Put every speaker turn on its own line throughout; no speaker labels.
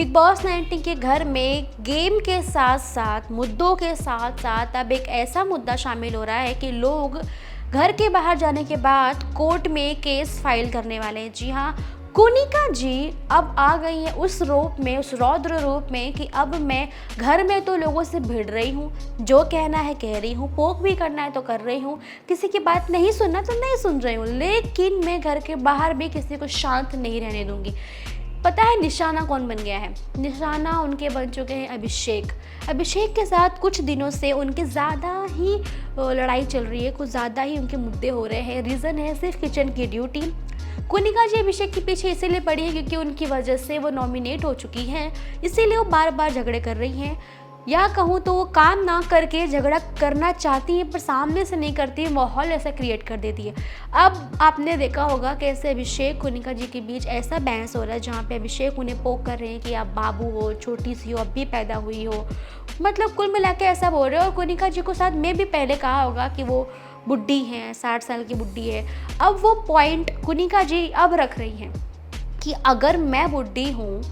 Big boss 19 के घर में गेम के साथ साथ मुद्दों के साथ साथ अब एक ऐसा मुद्दा शामिल हो रहा है कि लोग घर के बाहर जाने के बाद कोर्ट में केस फाइल करने वाले हैं। जी हाँ, कुनिका जी अब आ गई है उस रूप में, उस रौद्र रूप में कि अब मैं घर में तो लोगों से भिड़ रही हूँ, जो कहना है कह रही हूँ, पोक भी करना है तो कर रही हूँ, किसी की बात नहीं सुनना तो नहीं सुन रही हूँ, लेकिन मैं घर के बाहर भी किसी को शांत नहीं रहने दूंगी। पता है निशाना कौन बन गया है? निशाना उनके बन चुके हैं अभिषेक। अभिषेक के साथ कुछ दिनों से उनके ज़्यादा ही लड़ाई चल रही है, कुछ ज़्यादा ही उनके मुद्दे हो रहे हैं। रीज़न है सिर्फ किचन की ड्यूटी। कुनिका जी अभिषेक के पीछे इसीलिए पड़ी है क्योंकि उनकी वजह से वो नॉमिनेट हो चुकी हैं, इसीलिए वो बार बार झगड़े कर रही हैं। या कहूँ तो वो काम ना करके झगड़ा करना चाहती हैं पर सामने से नहीं करती, माहौल ऐसा क्रिएट कर देती है। अब आपने देखा होगा कैसे अभिषेक कुनिका जी के बीच ऐसा बहस हो रहा है जहाँ पे अभिषेक उन्हें पोक कर रहे हैं कि आप बाबू हो, छोटी सी हो, अब भी पैदा हुई हो, मतलब कुल मिला के ऐसा बोल रहे हो। और कुनिका जी को साथ में भी पहले कहा होगा कि वो बुढ़ी हैं, 60 साल की बुढ़ी है। अब वो पॉइंट कुनिका जी अब रख रही हैं कि अगर मैं बुढ़ी हूँ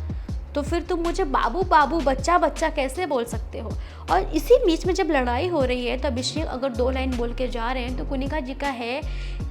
तो फिर तुम मुझे बाबू बाबू, बच्चा बच्चा कैसे बोल सकते हो। और इसी बीच में जब लड़ाई हो रही है तो अभिषेक अगर 2 लाइन बोल के जा रहे हैं तो कुनिका जी का है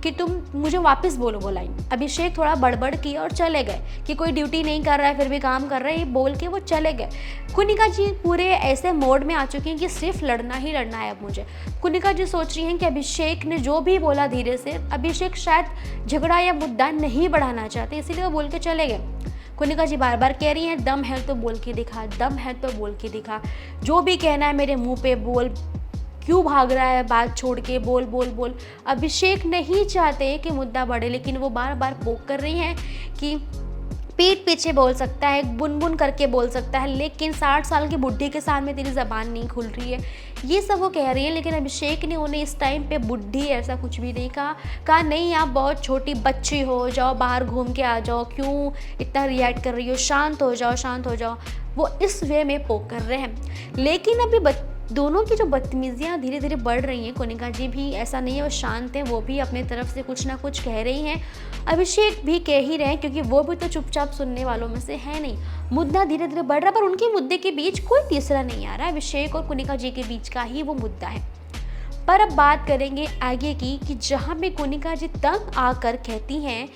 कि तुम मुझे वापस बोलो वो लाइन। अभिषेक थोड़ा बड़बड़ किया और चले गए कि कोई ड्यूटी नहीं कर रहा है फिर भी काम कर रहे हैं, बोल के वो चले गए। कुनिका जी पूरे ऐसे मोड में आ चुकी हैं कि सिर्फ लड़ना ही लड़ना है अब मुझे। कुनिका जी सोच रही हैं कि अभिषेक ने जो भी बोला धीरे से, अभिषेक शायद झगड़ा या मुद्दा नहीं बढ़ाना चाहते, इसीलिए वो बोल के चले गए। कुनिका जी बार बार कह रही हैं दम है तो बोल के दिखा, दम है तो बोल के दिखा, जो भी कहना है मेरे मुंह पे बोल, क्यों भाग रहा है बात छोड़ के, बोल बोल बोल। अभिषेक नहीं चाहते कि मुद्दा बढ़े, लेकिन वो बार बार पोक कर रही हैं कि पीठ पीछे बोल सकता है, बुन करके बोल सकता है, लेकिन 60 साल की बुढ़ी के सामने तेरी ज़बान नहीं खुल रही है। ये सब वो कह रही है, लेकिन अभिषेक ने उन्हें इस टाइम पे बुढ़ी ऐसा कुछ भी नहीं कहा नहीं आप बहुत छोटी बच्ची हो, जाओ बाहर घूम के आ जाओ, क्यों इतना रिएक्ट कर रही हो, शांत हो जाओ, शांत हो जाओ। वो इस वे में पोक कर रहे हैं। लेकिन अभी दोनों की जो बदतमीजियाँ धीरे धीरे बढ़ रही हैं, कुनिका जी भी ऐसा नहीं है वो शांत हैं, वो भी अपने तरफ से कुछ ना कुछ कह रही हैं, अभिषेक भी कह ही रहे हैं क्योंकि वो भी तो चुपचाप सुनने वालों में से है नहीं। मुद्दा धीरे धीरे बढ़ रहा है पर उनके मुद्दे के बीच कोई तीसरा नहीं आ रहा, अभिषेक और कुनिका जी के बीच का ही वो मुद्दा है। पर अब बात करेंगे आगे की कि जहाँ पे कुनिका जी तंग आकर कहती हैं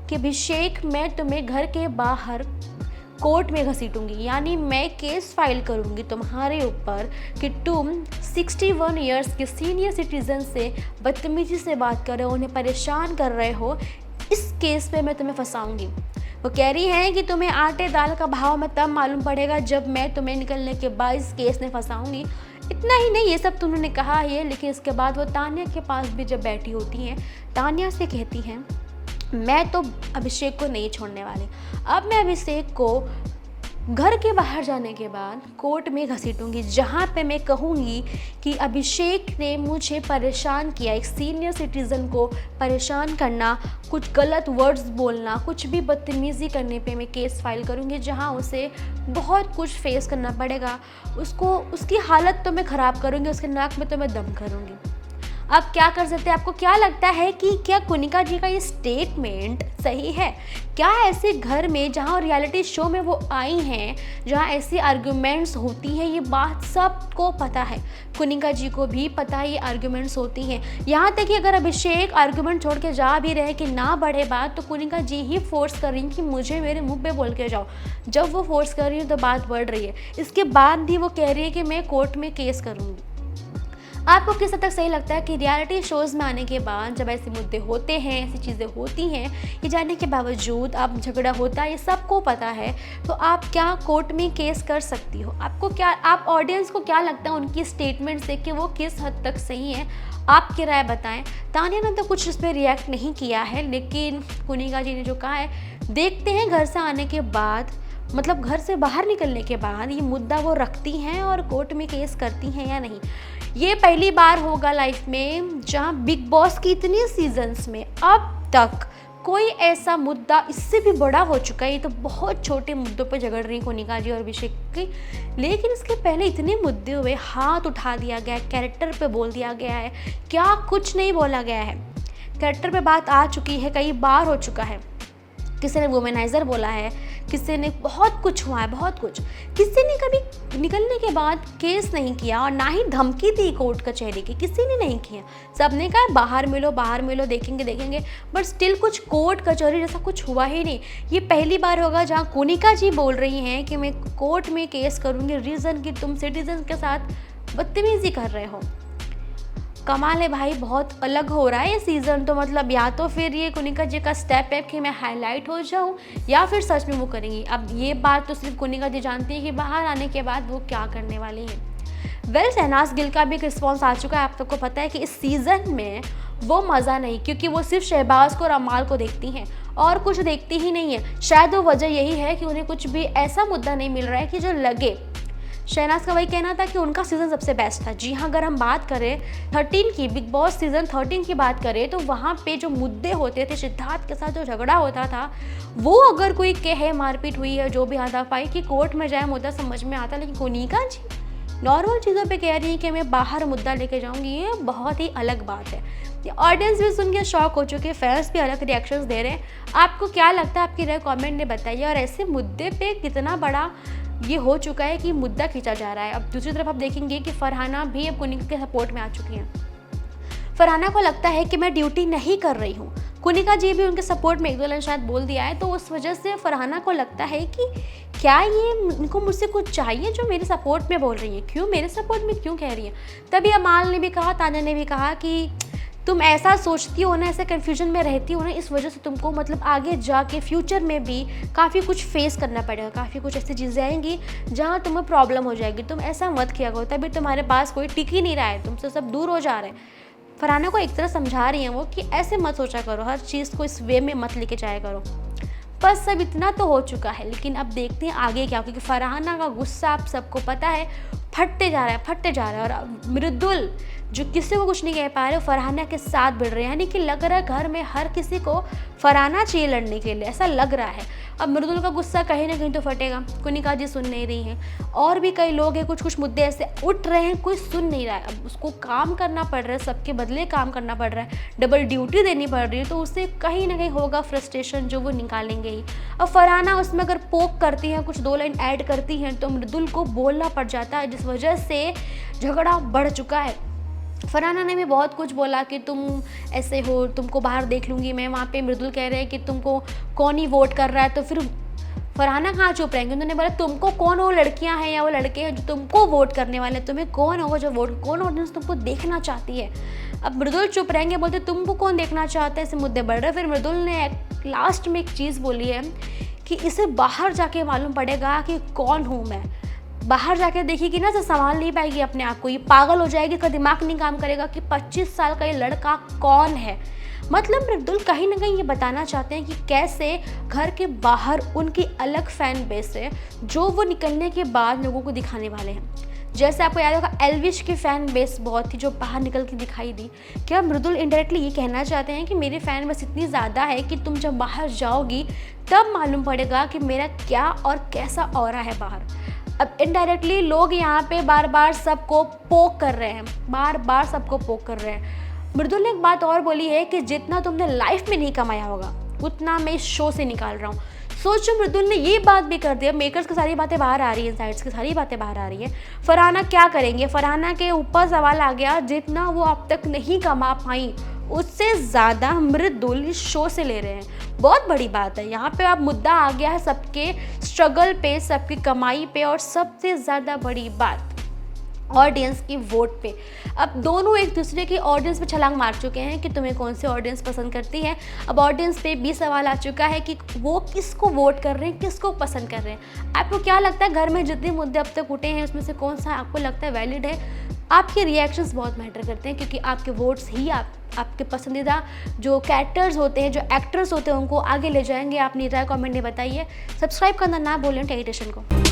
कि अभिषेक मैं तुम्हें घर के बाहर कोर्ट में घसीटूंगी, यानी मैं केस फाइल करूंगी तुम्हारे ऊपर कि तुम 61 इयर्स के सीनियर सिटीजन से बदतमीजी से बात कर रहे हो, उन्हें परेशान कर रहे हो, इस केस पे मैं तुम्हें फंसाऊंगी। वो कह रही हैं कि तुम्हें आटे दाल का भाव में तब मालूम पड़ेगा जब मैं तुम्हें निकलने के बाद इस केस में फंसाऊंगी। इतना ही नहीं, ये सब तो उन्होंने कहा है, लेकिन इसके बाद वो तान्या के पास भी जब बैठी होती हैं, तान्या से कहती हैं मैं तो अभिषेक को नहीं छोड़ने वाली, अब मैं अभिषेक को घर के बाहर जाने के बाद कोर्ट में घसीटूंगी, जहाँ पे मैं कहूँगी कि अभिषेक ने मुझे परेशान किया, एक सीनियर सिटीज़न को परेशान करना, कुछ गलत वर्ड्स बोलना, कुछ भी बदतमीज़ी करने पे मैं केस फाइल करूँगी, जहाँ उसे बहुत कुछ फेस करना पड़ेगा। उसकी हालत तो मैं ख़राब करूँगी, उसके नाक में तो मैं दम करूँगी। अब क्या कर सकते हैं? आपको क्या लगता है कि क्या कुनिका जी का ये स्टेटमेंट सही है? क्या ऐसे घर में जहाँ रियलिटी शो में वो आई हैं, जहाँ ऐसी आर्ग्यूमेंट्स होती हैं, ये बात सबको पता है, कुनिका जी को भी पता है ये आर्ग्यूमेंट्स होती हैं। यहाँ तक कि अगर अभिषेक आर्ग्यूमेंट छोड़ के जा भी रहे कि ना बढ़े बात, तो कुनिका जी ही फोर्स कर रही हैं कि मुझे मेरे मुंह पे बोल के जाओ। जब वो फोर्स कर रही है तो बात बढ़ रही है, इसके बाद भी वो कह रही है कि मैं कोर्ट में केस करूँगी। आपको किस हद तक सही लगता है कि रियलिटी शोज़ में आने के बाद जब ऐसे मुद्दे होते हैं, ऐसी चीज़ें होती हैं, ये जानने के बावजूद अब झगड़ा होता है, ये सबको पता है, तो आप क्या कोर्ट में केस कर सकती हो? आप ऑडियंस को क्या लगता है उनकी स्टेटमेंट से कि वो किस हद तक सही है? आपकी राय बताएं। तान्या ने तो कुछ इस पर रिएक्ट नहीं किया है, लेकिन कुनिका जी ने जो कहा है, देखते हैं घर से आने के बाद, मतलब घर से बाहर निकलने के बाद ये मुद्दा वो रखती हैं और कोर्ट में केस करती हैं या नहीं। ये पहली बार होगा लाइफ में जहाँ बिग बॉस की इतनी सीजन्स में अब तक कोई ऐसा मुद्दा इससे भी बड़ा हो चुका है। ये तो बहुत छोटे मुद्दों पर झगड़ रही कुनिका जी और अभिषेक की, लेकिन इसके पहले इतने मुद्दे हुए, हाथ उठा दिया गया, कैरेक्टर पे बोल दिया गया है, क्या कुछ नहीं बोला गया है। कैरेक्टर पे बात आ चुकी है, कई बार हो चुका है। किसी ने वुमेनाइज़र बोला है, किसी ने बहुत कुछ हुआ है, बहुत कुछ। किसी ने कभी निकलने के बाद केस नहीं किया और ना ही धमकी दी कोर्ट कचहरी की, किसी ने नहीं किया। सबने कहा बाहर मिलो, देखेंगे देखेंगे, बट स्टिल कुछ कोर्ट कचहरी जैसा कुछ हुआ ही नहीं। ये पहली बार होगा जहाँ कोनिका जी बोल रही हैं कि मैं कोर्ट में केस करूँगी, रीज़न कि तुम सिटीजन के साथ बदतमीज़ी कर रहे हो। कमाल है भाई, बहुत अलग हो रहा है ये सीज़न। तो मतलब या तो फिर ये कोनिका जी का स्टेप है कि मैं हाईलाइट हो जाऊँ, या फिर सच में वो करेंगी। अब ये बात तो सिर्फ कोनिका जी जानती है कि बाहर आने के बाद वो क्या करने वाली है। वेल, शहनाज गिल का भी एक रिस्पॉन्स आ चुका है। आप सबको पता है कि इस सीज़न में वो मज़ा नहीं, क्योंकि वो सिर्फ शहबाज को और अमाल को देखती हैं और कुछ देखती ही नहीं है। शायद वो वजह यही है कि उन्हें कुछ भी ऐसा मुद्दा नहीं मिल रहा है कि जो लगे। शहनाज का वही कहना था कि उनका सीज़न सबसे बेस्ट था। जी हाँ, अगर हम बात करें 13 की, बिग बॉस सीज़न 13 की बात करें, तो वहाँ पे जो मुद्दे होते थे, सिद्धार्थ के साथ जो झगड़ा होता था, वो अगर कोई कहे मारपीट हुई है, जो भी हाथापाई की कोर्ट में जाए, मुद्दा समझ में आता। लेकिन कोनिका जी नॉर्मल चीज़ों पे कह रही है कि मैं बाहर मुद्दा लेके जाऊँगी, ये बहुत ही अलग बात है। ऑडियंस भी सुन के शॉक हो चुके हैं, फैंस भी अलग रिएक्शंस दे रहे हैं। आपको क्या लगता है? आपकी राय कमेंट में बताइए। और ऐसे मुद्दे पे कितना बड़ा ये हो चुका है कि मुद्दा खींचा जा रहा है। अब दूसरी तरफ आप देखेंगे कि फरहाना भी अब कोनिका के सपोर्ट में आ चुकी हैं। फरहाना को लगता है कि मैं ड्यूटी नहीं कर रही हूँ। कोनिका जी भी उनके सपोर्ट में एक दो लाइन शायद बोल दिया है, तो उस वजह से फरहाना को लगता है कि क्या ये इनको मुझसे कुछ चाहिए जो मेरे सपोर्ट में बोल रही है, क्यों मेरे सपोर्ट में क्यों कह रही है। तभी अमाल ने भी कहा, तान्या ने भी कहा कि तुम ऐसा सोचती हो ना, ऐसे कन्फ्यूजन में रहती हो ना, इस वजह से तुमको मतलब आगे जाके फ्यूचर में भी काफ़ी कुछ फेस करना पड़ेगा, काफ़ी कुछ ऐसी चीज़ें आएंगी जहाँ तुम्हें प्रॉब्लम हो जाएगी। तुम ऐसा मत किया करो, तभी तुम्हारे पास कोई टिक ही नहीं रहा है, तुमसे सब दूर हो जा रहे हैं। फरहाना को एक तरह समझा रही हैं वो कि ऐसे मत सोचा करो, हर चीज़ को इस वे में मत लेके जाया करो। बस सब इतना तो हो चुका है, लेकिन अब देखते हैं आगे क्या, क्योंकि फरहाना का गुस्सा आप सबको पता है फटते जा रहा है। और मृदुल जो किसी को कुछ नहीं कह पा रहे, फरहाना के साथ भिड़ रहे हैं, यानी कि लग रहा है घर में हर किसी को फरहाना चाहिए लड़ने के लिए, ऐसा लग रहा है। अब मृदुल का गुस्सा कहीं ना कहीं तो फटेगा। कोनिका जी सुन नहीं रही हैं, और भी कई लोग हैं, कुछ मुद्दे ऐसे उठ रहे हैं, कोई सुन नहीं रहा है। अब उसको काम करना पड़ रहा है, सबके बदले काम करना पड़ रहा है, डबल ड्यूटी देनी पड़ रही है, तो उससे कहीं ना कहीं होगा फ्रस्ट्रेशन जो वो निकालेंगे ही। अब फरहाना उसमें अगर पोक करती हैं, कुछ दो लाइन ऐड करती हैं, तो मृदुल को बोलना पड़ जाता है, जिस वजह से झगड़ा बढ़ चुका है। फरहाना ने भी बहुत कुछ बोला कि तुम ऐसे हो, तुमको बाहर देख लूँगी मैं। वहाँ पे मृदुल कह रहे हैं कि तुमको कौन ही वोट कर रहा है, तो फिर फरहाना कहाँ चुप रहेंगे। उन्होंने बोला तुमको कौन, वो लड़कियाँ हैं या वो लड़के हैं जो तुमको वोट करने वाले, तुम्हें कौन होगा जो वोट, कौन ऑडियंस तुमको देखना चाहती है। अब मृदुल चुप रहेंगे, बोलते तुमको कौन देखना चाहता है, ऐसे मुद्दे बढ़ रहे। फिर मृदुल ने लास्ट में एक चीज़ बोली है कि इसे बाहर जाके मालूम पड़ेगा कि कौन हूँ मैं। बाहर जाके देखेगी ना तो संभाल नहीं पाएगी अपने आप को, ये पागल हो जाएगी, का दिमाग नहीं काम करेगा कि 25 साल का ये लड़का कौन है। मतलब मृदुल कहीं ना कहीं ये बताना चाहते हैं कि कैसे घर के बाहर उनकी अलग फैन बेस है, जो वो निकलने के बाद लोगों को दिखाने वाले हैं। जैसे आपको याद होगा एल्विश की फ़ैन बेस बहुत थी जो बाहर निकल के दिखाई दी। क्या मृदुल इनडायरेक्टली ये कहना चाहते हैं कि मेरी फ़ैन बेस इतनी ज़्यादा है कि तुम जब बाहर जाओगी तब मालूम पड़ेगा कि मेरा क्या और कैसा ऑरा है बाहर। अब इनडायरेक्टली लोग यहाँ पे बार बार सबको पोक कर रहे हैं, बार सबको पोक कर रहे हैं। मृदुल ने एक बात और बोली है कि जितना तुमने लाइफ में नहीं कमाया होगा उतना मैं इस शो से निकाल रहा हूँ। सोचो मृदुल ने ये बात भी कर दिया, मेकर्स की सारी बातें बाहर आ रही हैं, साइड्स की सारी बातें बाहर आ रही हैं। फरहाना क्या करेंगे, फरहाना के ऊपर सवाल आ गया, जितना वो अब तक नहीं कमा पाई उससे ज़्यादा मृदुल इस शो से ले रहे हैं। बहुत बड़ी बात है, यहाँ पे अब मुद्दा आ गया है सबके स्ट्रगल पे, सबकी कमाई पे, और सबसे ज़्यादा बड़ी बात ऑडियंस की वोट पे। अब दोनों एक दूसरे की ऑडियंस पे छलांग मार चुके हैं कि तुम्हें कौन सी ऑडियंस पसंद करती है। अब ऑडियंस पे भी सवाल आ चुका है कि वो किसको वोट कर रहे हैं, किसको पसंद कर रहे हैं। आपको क्या लगता है, घर में जितने मुद्दे अब तक उठे हैं उसमें से कौन सा आपको लगता है वैलिड है? आपके रिएक्शंस बहुत मैटर करते हैं, क्योंकि आपके वोट्स ही आपके पसंदीदा जो कैरेक्टर्स होते हैं, जो एक्टर्स होते हैं, उनको आगे ले जाएंगे। अपनी राय कमेंट में बताइए। सब्सक्राइब करना ना भूलें टेलीविजन को।